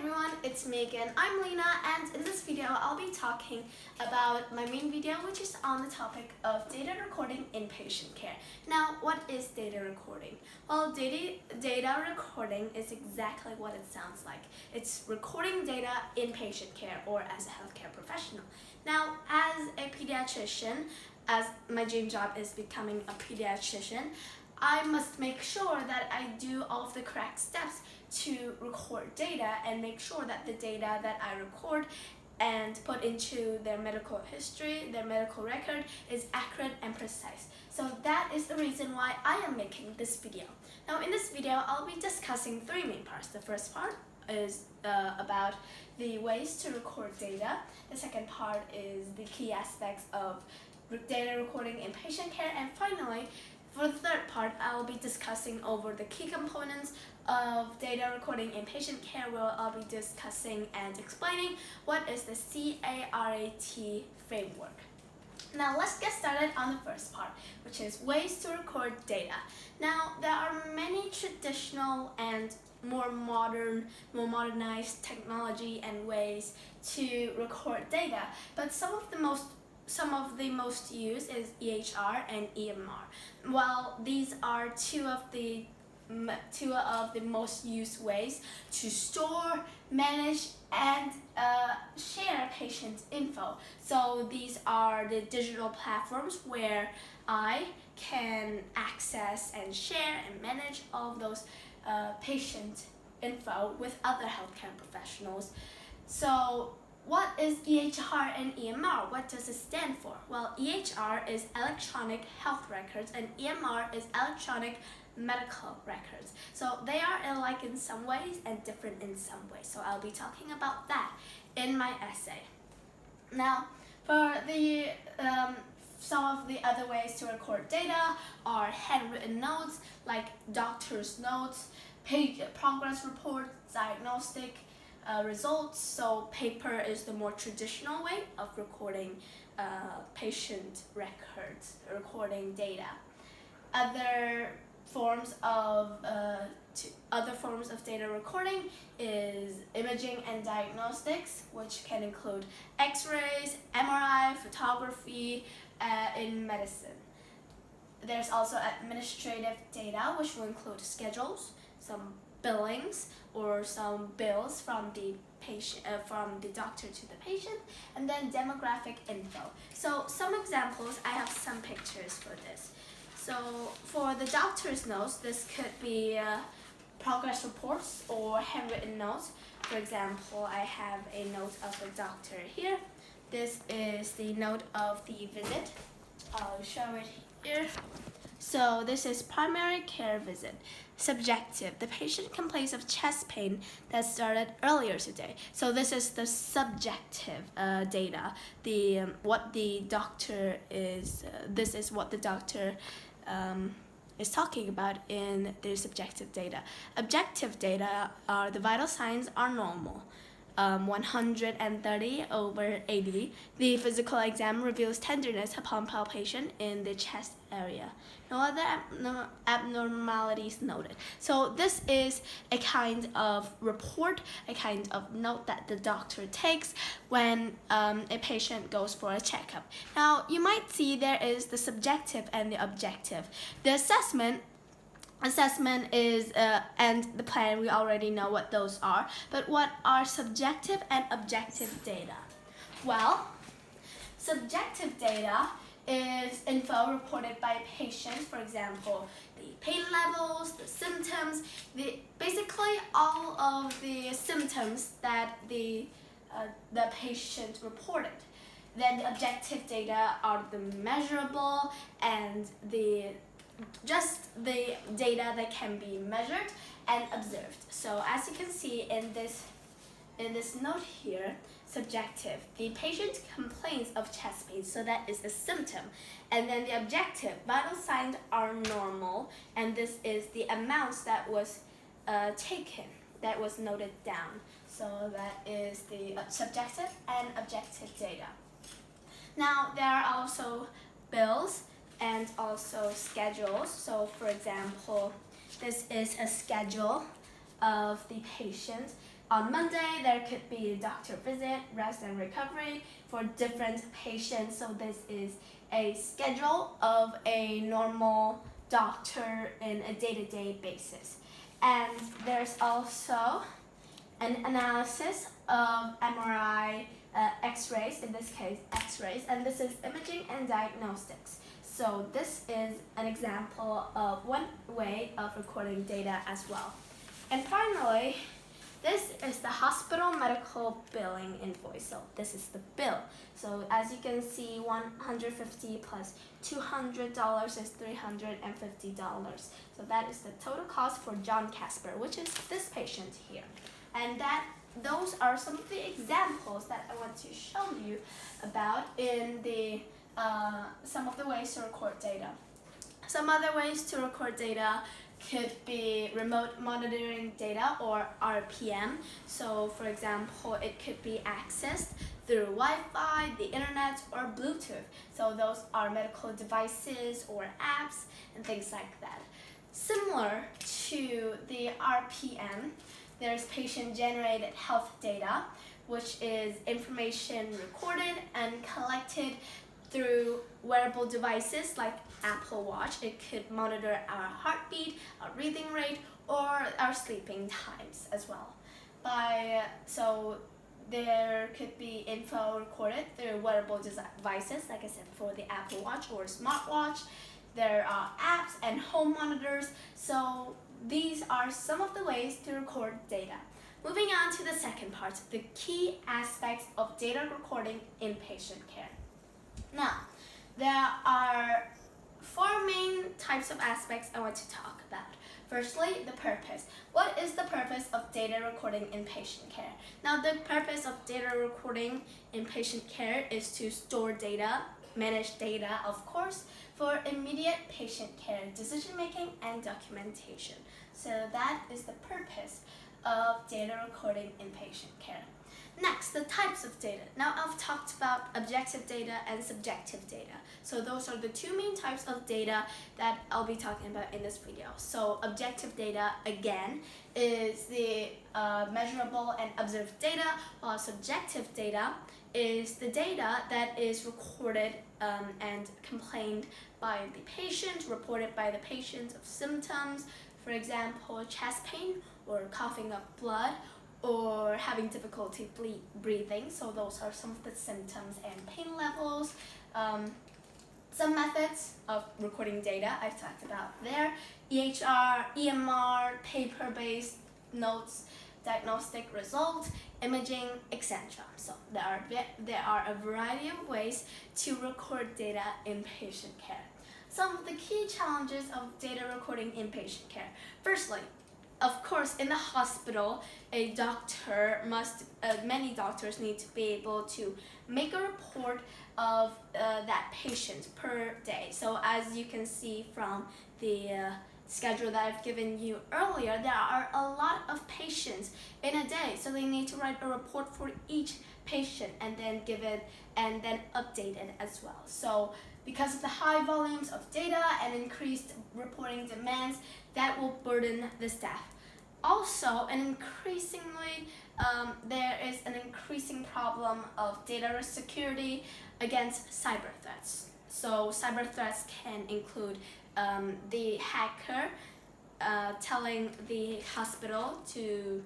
everyone, it's me again. I'm Lena, and in this video I'll be talking about my main video, which is on the topic of data recording in patient care. Now, what is data recording? Well, data recording is exactly what it sounds like. It's recording data in patient care or as a healthcare professional. Now, as a pediatrician, as my dream job is becoming a pediatrician, I must make sure that I do all of the correct steps to record data and make sure that the data that I record and put into their medical history, their medical record, is accurate and precise. So that is the reason why I am making this video. Now in this video, I'll be discussing three main parts. The first part is about the ways to record data. The second part is the key aspects of data recording in patient care, and finally, for the third part, I will be discussing over the key components of data recording in patient care, where I'll be discussing and explaining what is the CARAT framework. Now let's get started on the first part, which is ways to record data. Now there are many traditional and more modernized technology and ways to record data, but some of the most used is EHR and EMR. Well, these are two of the most used ways to store, manage, and share patient info. So these are the digital platforms where I can access and share and manage all of those patient info with other healthcare professionals. So what is EHR and EMR? What does it stand for? Well, EHR is electronic health records and EMR is electronic medical records. So they are alike in some ways and different in some ways. So I'll be talking about that in my essay. Now, for the some of the other ways to record data are handwritten notes, like doctor's notes, progress reports, diagnostic results. So paper is the more traditional way of recording patient records, recording data. Other forms of data recording is imaging and diagnostics, which can include X-rays, MRI, photography in medicine. There's also administrative data, which will include schedules, some billings or some bills from the patient, from the doctor to the patient, and then demographic info. So some examples, I have some pictures for this. So for the doctor's notes, this could be progress reports or handwritten notes. For example, I have a note of the doctor here. This is the note of the visit. I'll show it here. So this is primary care visit. Subjective. The patient complains of chest pain that started earlier today. So this is the subjective data. What the doctor is. This is what the doctor is talking about in the subjective data. Objective data are the vital signs are normal. 130/80. The physical exam reveals tenderness upon palpation in the chest area. No other abnormalities noted. So this is a kind of report, a kind of note that the doctor takes when a patient goes for a checkup. Now you might see there is the subjective and the objective. The assessment is and the plan, we already know what those are, but what are subjective and objective data? Well, subjective data is info reported by patients, for example, the pain levels, the symptoms, basically all of the symptoms that the patient reported. Then the objective data are the measurable and just the data that can be measured and observed. So as you can see in this note here, subjective, the patient complains of chest pain, so that is a symptom. And then the objective, vital signs are normal, and this is the amounts that was taken, that was noted down. So that is the subjective and objective data. Now there are also bills and also schedules. So for example, this is a schedule of the patient. on Monday, there could be a doctor visit, rest and recovery for different patients. So this is a schedule of a normal doctor in a day-to-day basis. And there's also an analysis of MRI, X-rays, in this case X-rays, and this is imaging and diagnostics. So this is an example of one way of recording data as well. And finally, this is the hospital medical billing invoice. So this is the bill. So as you can see, $150 plus $200 is $350. So that is the total cost for John Casper, which is this patient here. And those are some of the examples that I want to show you about in the some of the ways to record data. Some other ways to record data could be remote monitoring data, or RPM. So for example, it could be accessed through Wi-Fi, the internet, or Bluetooth. So those are medical devices or apps and things like that. Similar to the RPM, there's patient-generated health data, which is information recorded and collected through wearable devices like Apple Watch. It could monitor our heartbeat, our breathing rate, or our sleeping times as well. So there could be info recorded through wearable devices, like I said, for the Apple Watch or smartwatch. There are apps and home monitors. So these are some of the ways to record data. Moving on to the second part, the key aspects of data recording in patient care. Now, there are four main types of aspects I want to talk about. Firstly, the purpose. What is the purpose of data recording in patient care? Now, the purpose of data recording in patient care is to store data, manage data, of course, for immediate patient care, decision-making, and documentation. So that is the purpose of data recording in patient care. Next, the types of data. Now I've talked about objective data and subjective data. So those are the two main types of data that I'll be talking about in this video. So objective data, again, is the measurable and observed data, while subjective data is the data that is recorded and complained by the patient, reported by the patient of symptoms, for example, chest pain or coughing up blood, or having difficulty breathing. So those are some of the symptoms and pain levels. Some methods of recording data I've talked about there: EHR, EMR, paper-based notes, diagnostic results, imaging, etc. So there are a variety of ways to record data in patient care. Some of the key challenges of data recording in patient care. Firstly, of course, in the hospital, many doctors need to be able to make a report of that patient per day. So as you can see from the schedule that I've given you earlier, there are a lot of patients in a day. So they need to write a report for each patient and then give it and then update it as well. So because of the high volumes of data and increased reporting demands, that will burden the staff. Also, there is an increasing problem of data security against cyber threats. So cyber threats can include the hacker telling the hospital to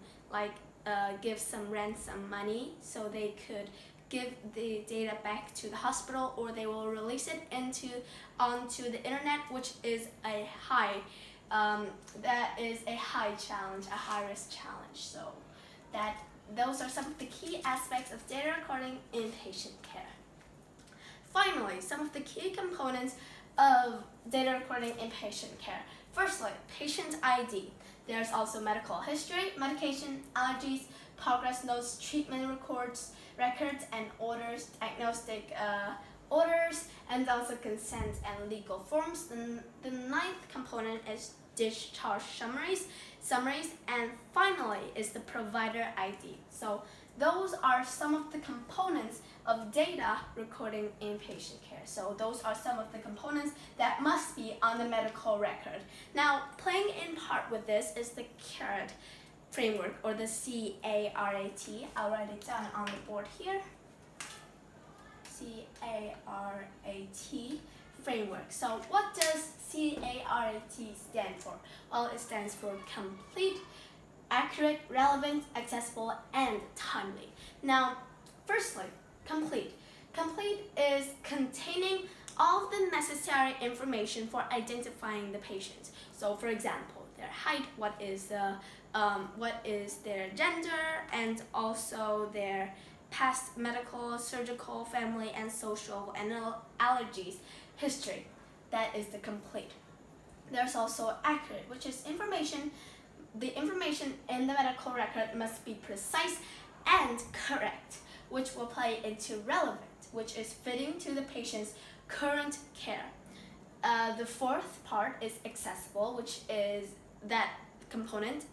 give some ransom money so they could give the data back to the hospital, or they will release it onto the internet, which is a high challenge, a high-risk challenge. So those are some of the key aspects of data recording in patient care. Finally, some of the key components of data recording in patient care. Firstly, patient ID. There's also medical history, medication, allergies, progress notes, treatment records and orders, diagnostic orders, and also consent and legal forms. The ninth component is discharge summaries, and finally is the provider ID. So those are some of the components of data recording in patient care. So those are some of the components that must be on the medical record. Now, playing in part with this is the carrot framework, or the CARAT. I'll write it down on the board here. CARAT framework. So what does CARAT stand for? Well, it stands for complete, accurate, relevant, accessible, and timely. Now, firstly, complete. Complete is containing all the necessary information for identifying the patient. So, for example, their height, what is their gender, and also their past medical, surgical, family, and social and allergies history. That is the complete. There's also accurate, which is information. The information in the medical record must be precise and correct, which will play into relevant, which is fitting to the patient's current care. The fourth part is accessible, which is that component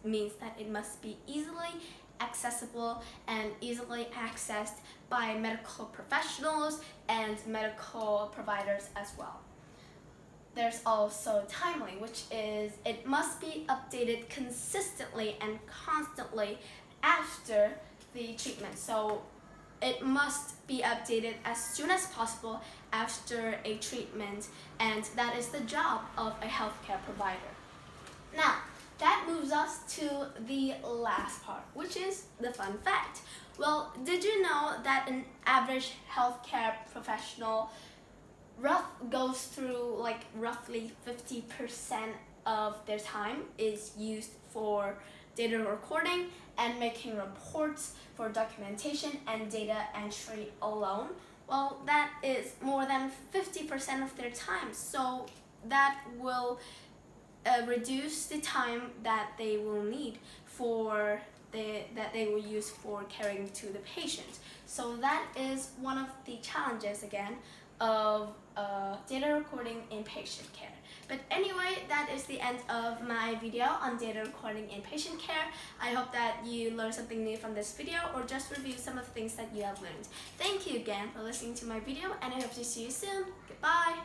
means that it must be easily accessible and easily accessed by medical professionals and medical providers as well. There's also timely, which is it must be updated consistently and constantly after the treatment. So it must be updated as soon as possible after a treatment, and that is the job of a healthcare provider. Now, that moves us to the last part, which is the fun fact. Well, did you know that an average healthcare professional goes through like roughly 50% of their time is used for data recording and making reports for documentation and data entry alone? Well, that is more than 50% of their time. So that will reduce the time that they will need that they will use for caring to the patient. So that is one of the challenges again of data recording in patient care. But anyway, that is the end of my video on data recording in patient care. I hope that you learned something new from this video or just review some of the things that you have learned. Thank you again for listening to my video, and I hope to see you soon. Goodbye!